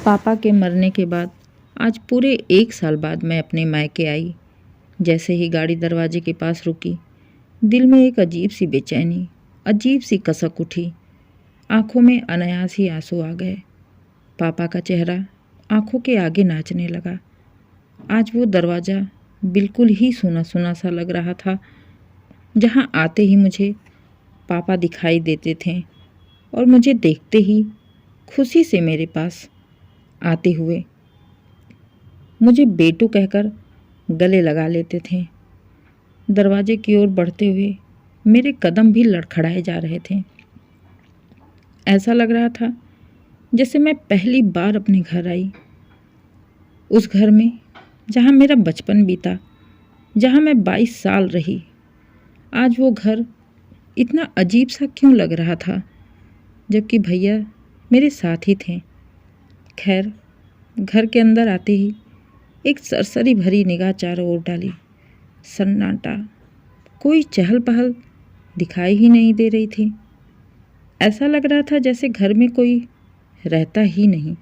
पापा के मरने के बाद आज पूरे 1 साल बाद मैं अपने मायके आई। जैसे ही गाड़ी दरवाजे के पास रुकी, दिल में एक अजीब सी बेचैनी, अजीब सी कसक उठी। आंखों में अनायास ही आंसू आ गए। पापा का चेहरा आंखों के आगे नाचने लगा। आज वो दरवाज़ा बिल्कुल ही सूना सूना सा लग रहा था। जहाँ आते ही मुझे पापा दिखाई देते थे और मुझे देखते ही खुशी से मेरे पास आते हुए मुझे बेटू कहकर गले लगा लेते थे। दरवाजे की ओर बढ़ते हुए मेरे कदम भी लड़खड़ाए जा रहे थे। ऐसा लग रहा था जैसे मैं पहली बार अपने घर आई, उस घर में जहाँ मेरा बचपन बीता, जहाँ मैं 22 साल रही। आज वो घर इतना अजीब सा क्यों लग रहा था, जबकि भैया मेरे साथ ही थे। खैर, घर के अंदर आते ही एक सरसरी भरी निगाह चारों ओर डाली। सन्नाटा, कोई चहल पहल दिखाई ही नहीं दे रही थी। ऐसा लग रहा था जैसे घर में कोई रहता ही नहीं।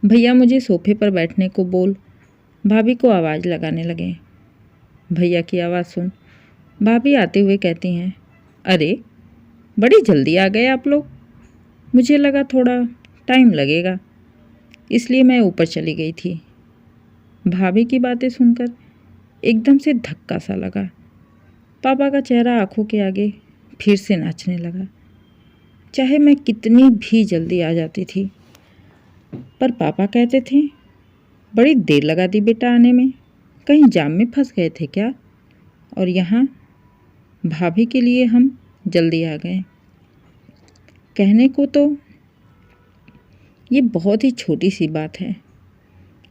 भैया मुझे सोफे पर बैठने को बोल भाभी को आवाज़ लगाने लगे। भैया की आवाज़ सुन भाभी आते हुए कहती हैं, अरे बड़ी जल्दी आ गए आप लोग। मुझे लगा थोड़ा टाइम लगेगा, इसलिए मैं ऊपर चली गई थी। भाभी की बातें सुनकर एकदम से धक्का सा लगा। पापा का चेहरा आंखों के आगे फिर से नाचने लगा। चाहे मैं कितनी भी जल्दी आ जाती थी, पर पापा कहते थे, बड़ी देर लगा दी बेटा आने में, कहीं जाम में फंस गए थे क्या? और यहाँ भाभी के लिए हम जल्दी आ गए। कहने को तो ये बहुत ही छोटी सी बात है,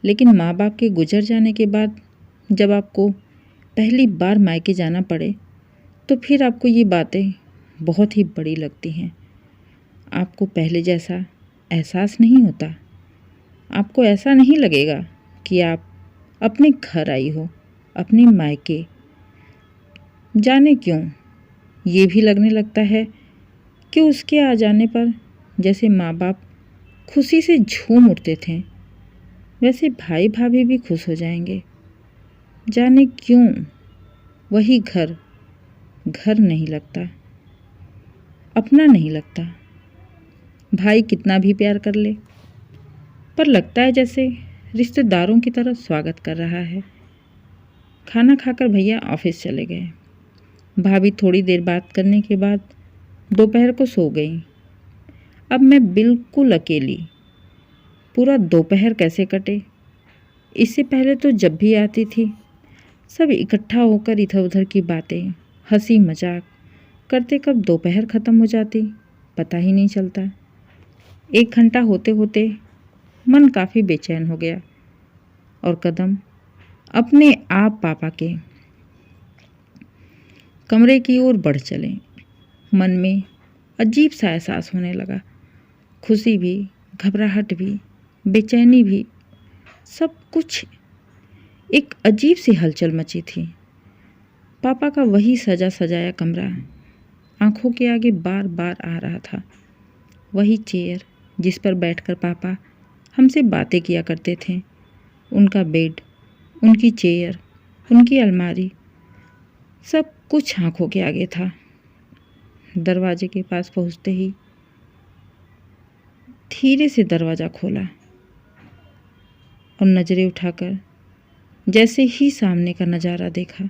लेकिन माँ बाप के गुजर जाने के बाद जब आपको पहली बार मायके जाना पड़े, तो फिर आपको ये बातें बहुत ही बड़ी लगती हैं। आपको पहले जैसा एहसास नहीं होता। आपको ऐसा नहीं लगेगा कि आप अपने घर आई हो, अपने मायके। जाने क्यों, ये भी लगने लगता है कि उसके आ जाने पर जैसे माँ बाप खुशी से झूम उठते थे, वैसे भाई भाभी भी खुश हो जाएंगे। जाने क्यों वही घर घर नहीं लगता, अपना नहीं लगता। भाई कितना भी प्यार कर ले, पर लगता है जैसे रिश्तेदारों की तरह स्वागत कर रहा है। खाना खाकर भैया ऑफिस चले गए। भाभी थोड़ी देर बात करने के बाद दोपहर को सो गई। अब मैं बिल्कुल अकेली। पूरा दोपहर कैसे कटे। इससे पहले तो जब भी आती थी, सब इकट्ठा होकर इधर उधर की बातें, हंसी मजाक करते कब दोपहर ख़त्म हो जाती पता ही नहीं चलता। 1 घंटा होते होते मन काफ़ी बेचैन हो गया और कदम अपने आप पापा के कमरे की ओर बढ़ चले। मन में अजीब सा एहसास होने लगा। खुशी भी, घबराहट भी, बेचैनी भी, सब कुछ एक अजीब सी हलचल मची थी। पापा का वही सजा सजाया कमरा आंखों के आगे बार बार आ रहा था। वही चेयर जिस पर बैठकर पापा हमसे बातें किया करते थे, उनका बेड, उनकी चेयर, उनकी अलमारी, सब कुछ आंखों के आगे था। दरवाजे के पास पहुंचते ही धीरे से दरवाज़ा खोला और नज़रें उठाकर जैसे ही सामने का नज़ारा देखा,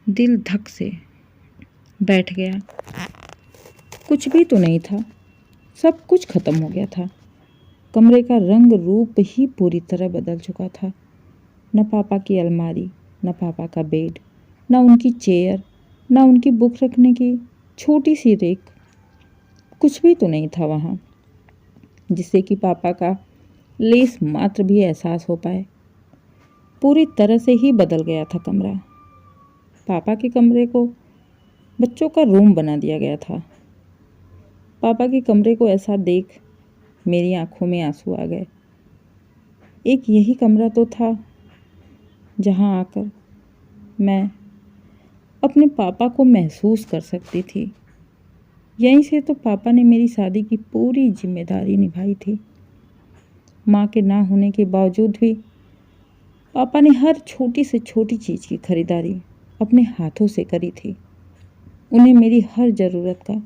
दिल धक से बैठ गया। कुछ भी तो नहीं था, सब कुछ खत्म हो गया था। कमरे का रंग रूप ही पूरी तरह बदल चुका था। न पापा की अलमारी, न पापा का बेड, न उनकी चेयर, न उनकी बुक रखने की छोटी सी रेक, कुछ भी तो नहीं था वहाँ जिससे कि पापा का लेस मात्र भी एहसास हो पाए। पूरी तरह से ही बदल गया था कमरा। पापा के कमरे को बच्चों का रूम बना दिया गया था। पापा के कमरे को ऐसा देख मेरी आंखों में आंसू आ गए। एक यही कमरा तो था जहाँ आकर मैं अपने पापा को महसूस कर सकती थी। यहीं से तो पापा ने मेरी शादी की पूरी जिम्मेदारी निभाई थी। माँ के ना होने के बावजूद भी पापा ने हर छोटी से छोटी चीज़ की खरीदारी अपने हाथों से करी थी। उन्हें मेरी हर ज़रूरत का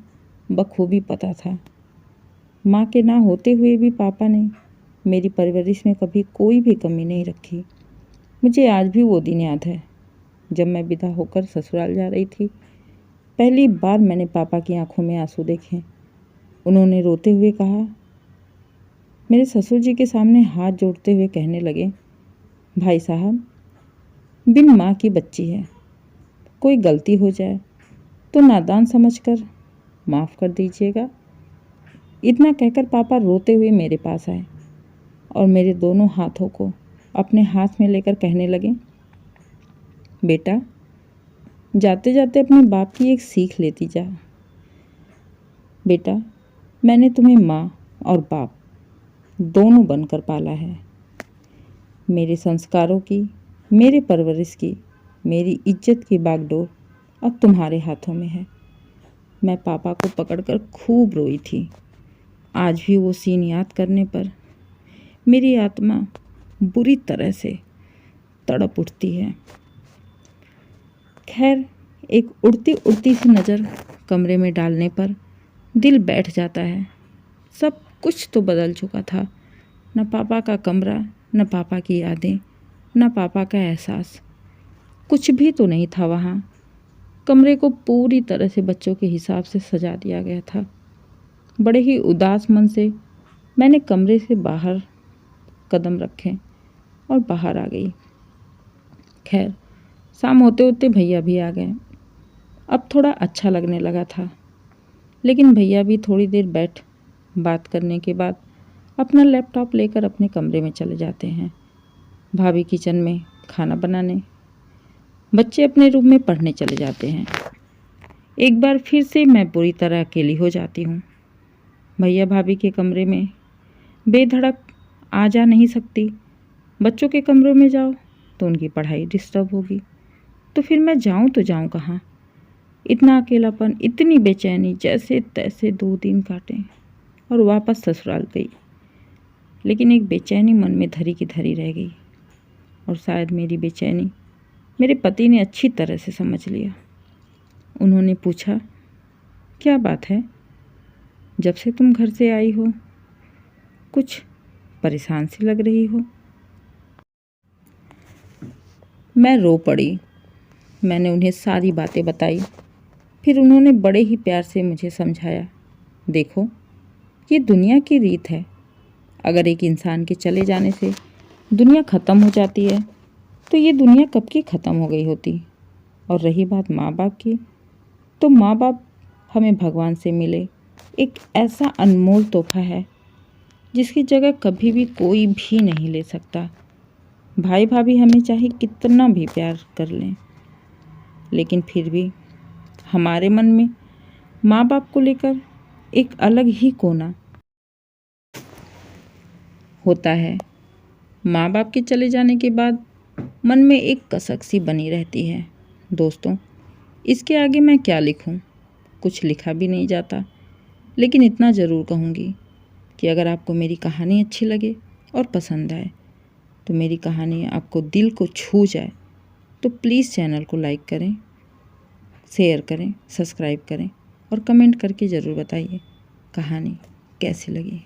बखूबी पता था। माँ के ना होते हुए भी पापा ने मेरी परवरिश में कभी कोई भी कमी नहीं रखी। मुझे आज भी वो दिन याद है जब मैं विदा होकर ससुराल जा रही थी। पहली बार मैंने पापा की आंखों में आंसू देखे। उन्होंने रोते हुए कहा, मेरे ससुर जी के सामने हाथ जोड़ते हुए कहने लगे, भाई साहब, बिन माँ की बच्ची है, कोई गलती हो जाए तो नादान समझकर माफ़ कर दीजिएगा। इतना कहकर पापा रोते हुए मेरे पास आए और मेरे दोनों हाथों को अपने हाथ में लेकर कहने लगे, बेटा, जाते जाते अपने बाप की एक सीख लेती जा। बेटा, मैंने तुम्हें माँ और बाप दोनों बनकर पाला है। मेरे संस्कारों की, मेरे परवरिश की, मेरी इज्जत की बागडोर अब तुम्हारे हाथों में है। मैं पापा को पकड़कर खूब रोई थी। आज भी वो सीन याद करने पर मेरी आत्मा बुरी तरह से तड़प उठती है। खैर, एक उड़ती उड़ती सी नज़र कमरे में डालने पर दिल बैठ जाता है। सब कुछ तो बदल चुका था। न पापा का कमरा, न पापा की यादें, न पापा का एहसास, कुछ भी तो नहीं था वहाँ। कमरे को पूरी तरह से बच्चों के हिसाब से सजा दिया गया था। बड़े ही उदास मन से मैंने कमरे से बाहर कदम रखे और बाहर आ गई। खैर, शाम होते होते भैया भी आ गए। अब थोड़ा अच्छा लगने लगा था, लेकिन भैया भी थोड़ी देर बैठ बात करने के बाद अपना लैपटॉप लेकर अपने कमरे में चले जाते हैं। भाभी किचन में खाना बनाने, बच्चे अपने रूम में पढ़ने चले जाते हैं। एक बार फिर से मैं बुरी तरह अकेली हो जाती हूँ। भैया भाभी के कमरे में बेधड़क आ जा नहीं सकती। बच्चों के कमरों में जाओ तो उनकी पढ़ाई डिस्टर्ब होगी, तो फिर मैं जाऊँ तो जाऊँ कहाँ। इतना अकेलापन, इतनी बेचैनी, जैसे तैसे 2 दिन काटे और वापस ससुराल गई। लेकिन एक बेचैनी मन में धरी की धरी रह गई और शायद मेरी बेचैनी मेरे पति ने अच्छी तरह से समझ लिया। उन्होंने पूछा, क्या बात है, जब से तुम घर से आई हो कुछ परेशान सी लग रही हो। मैं रो पड़ी। मैंने उन्हें सारी बातें बताई। फिर उन्होंने बड़े ही प्यार से मुझे समझाया, देखो, ये दुनिया की रीत है। अगर एक इंसान के चले जाने से दुनिया ख़त्म हो जाती है तो ये दुनिया कब की ख़त्म हो गई होती। और रही बात माँ बाप की, तो माँ बाप हमें भगवान से मिले एक ऐसा अनमोल तोहफा है जिसकी जगह कभी भी कोई भी नहीं ले सकता। भाई भाभी हमें चाहे कितना भी प्यार कर लें, लेकिन फिर भी हमारे मन में माँ बाप को लेकर एक अलग ही कोना होता है। माँ बाप के चले जाने के बाद मन में एक कसक सी बनी रहती है। दोस्तों, इसके आगे मैं क्या लिखूं? कुछ लिखा भी नहीं जाता, लेकिन इतना ज़रूर कहूँगी कि अगर आपको मेरी कहानी अच्छी लगे और पसंद आए, तो मेरी कहानी आपको दिल को छू जाए, तो प्लीज़ चैनल को लाइक करें, शेयर करें, सब्सक्राइब करें और कमेंट करके ज़रूर बताइए कहानी कैसी लगी।